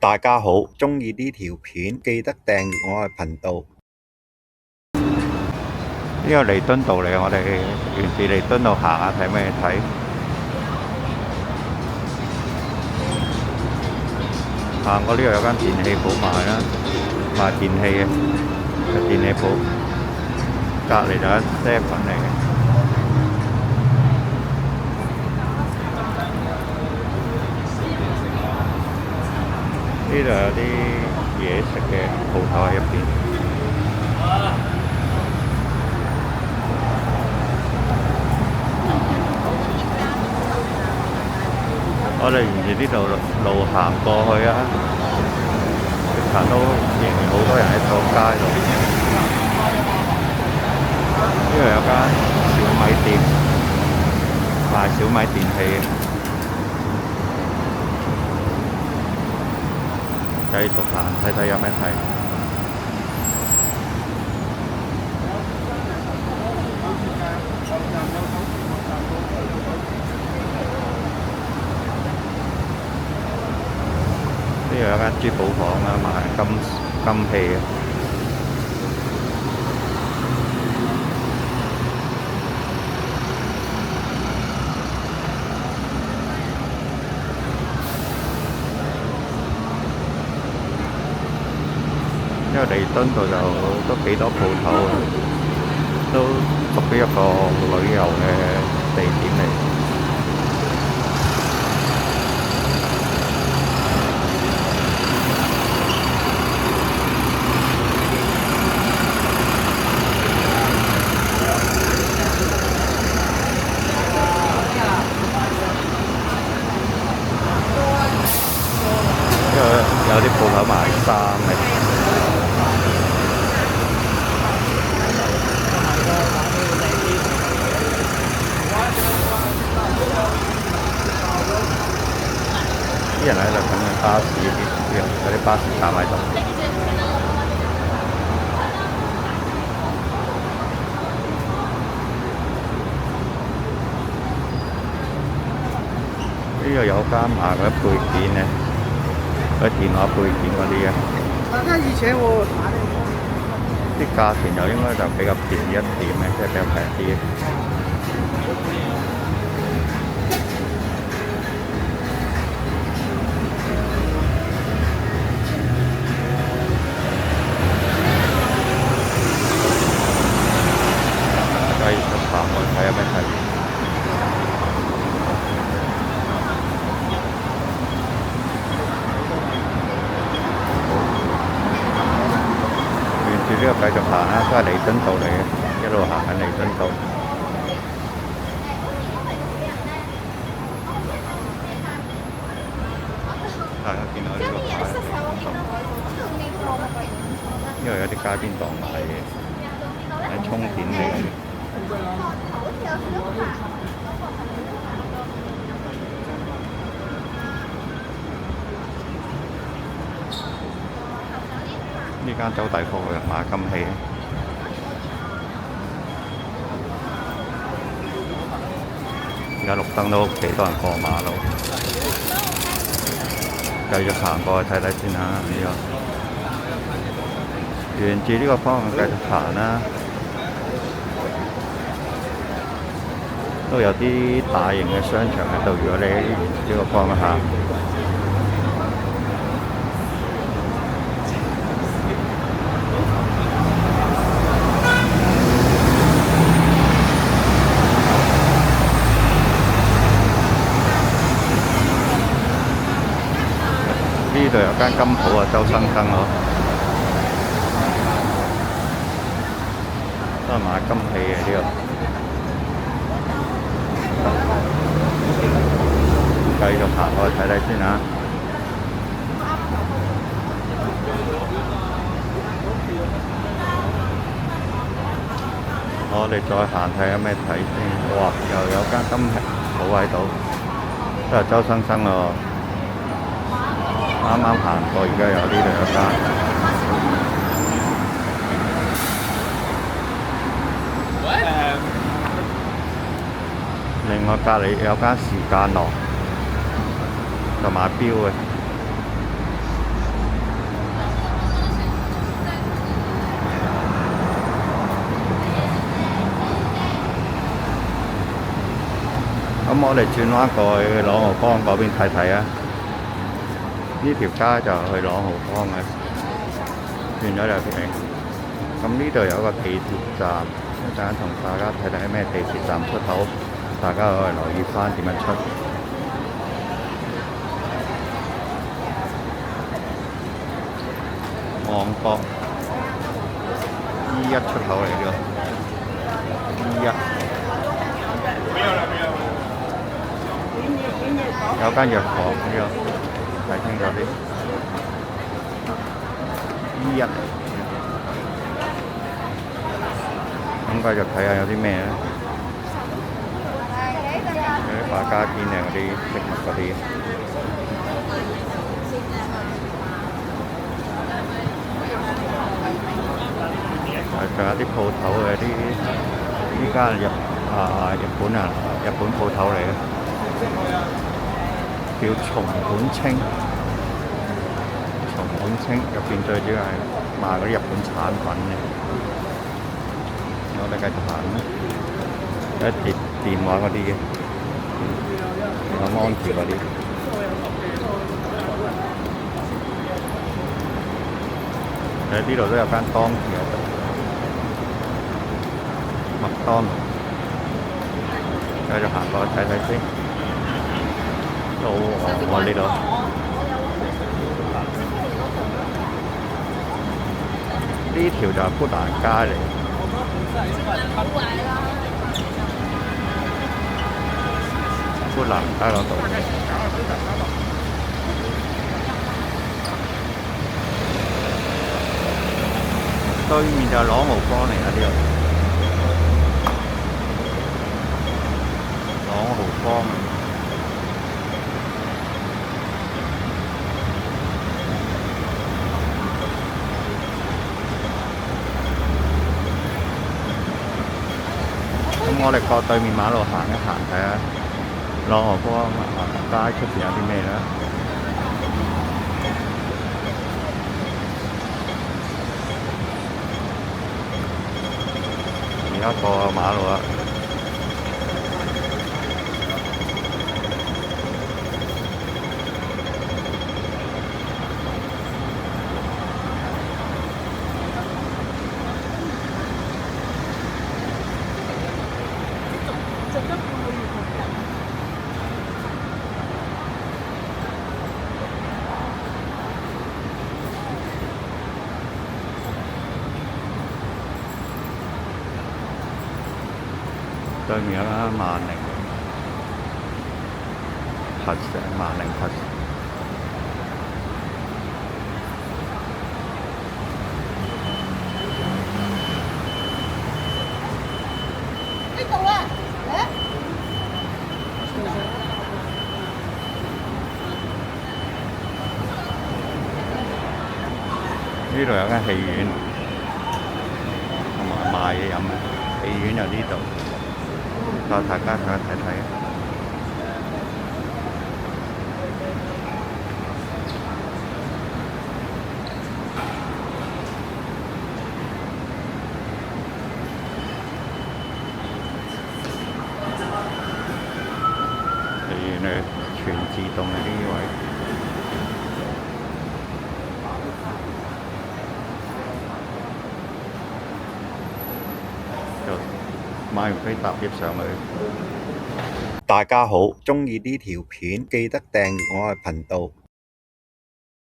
大家好，鍾意呢條片記得訂閱我嘅頻道。呢個彌敦道嚟，我哋沿住彌敦道行下睇咩睇？行過呢度有間電器鋪賣啦，賣電器嘅，個電器鋪隔離就係7-Eleven嚟嘅。呢度有啲嘢食嘅鋪頭喺入邊。我哋沿住呢度路行過去啊，行到仍然好多人喺個街度。呢度有間小米店，賣小米電器嘅。繼續行睇睇有咩睇。呢度有間珠寶行啊，賣金器嘅。因為彌敦道就都幾多鋪頭嘅，都屬於一個旅遊嘅地點嚟。因為有啲鋪頭賣衫嘅。啲人喺度等緊巴士，有啲巴士站喺度。呢度有間賣嗰啲配件嘅，嗰啲電話配件嗰啲啊。啲價錢就應該就比較便宜一點嘅，即係比較平啲。繼續行過睇有咩睇？沿住呢個繼續行啦，都係彌敦道嚟嘅，一路行緊彌敦道。大家見到呢個牌，呢度有啲街邊檔賣嘢，係充電嚟嘅。呢間周大福嘅賣金器，而家綠燈都幾多人過馬路，繼續行過去睇睇先啦。呢個沿住呢個方向繼續行啦。都有啲大型嘅商場喺度，如果你沿住呢個方向行。呢度有間金鋪啊，周生生咯，都係賣金器嘅呢個。繼續行過去睇睇先嚇。我哋再行睇有咩睇先。哇！又有間金器鋪喺度，都係周生生喎。啱啱行過，而家有呢度有間。另外隔離有間時間廊，就買錶嘅。我哋轉彎過去朗豪坊嗰邊睇睇啊！呢條街就去朗豪坊嘅，轉咗就停。咁呢度有個地鐵站，一陣間同大家睇睇咩地鐵站出口，大家可以留意翻點樣出。旺角 E1 出口嚟嘅 E1，有間藥房呢個，睇清楚啲 E1，咁繼續睇下有啲咩咧？有啲百家堅定嗰啲植物嗰啲。仲有啲鋪頭嘅啲，依家日本鋪頭嚟嘅，叫松本清。松本清入邊最主要係賣嗰啲日本產品嘅。我哋繼續行啦，有啲電話嗰啲嘅，有安卓嗰啲。喺呢度都有間當條喺度。麥當勞，繼續行過去睇睇先，都好旺喎呢度。呢條就係砵蘭街嚟，砵蘭街嗰度。對面就係朗豪坊嚟啦，呢度。朗豪坊咁我哋過對面馬路行一行睇下朗豪坊街出邊有啲咩啦。而家過馬路啦。對面有間萬寧核石，萬寧核石。呢度啊，呢度有間戲院，同埋賣嘢飲嘅戲院就呢度。帶大家上去睇睇。戲院係全自動嘅呢位。買完飛搭 lift 上去。大家好，鍾意呢條片記得訂閱我嘅頻道，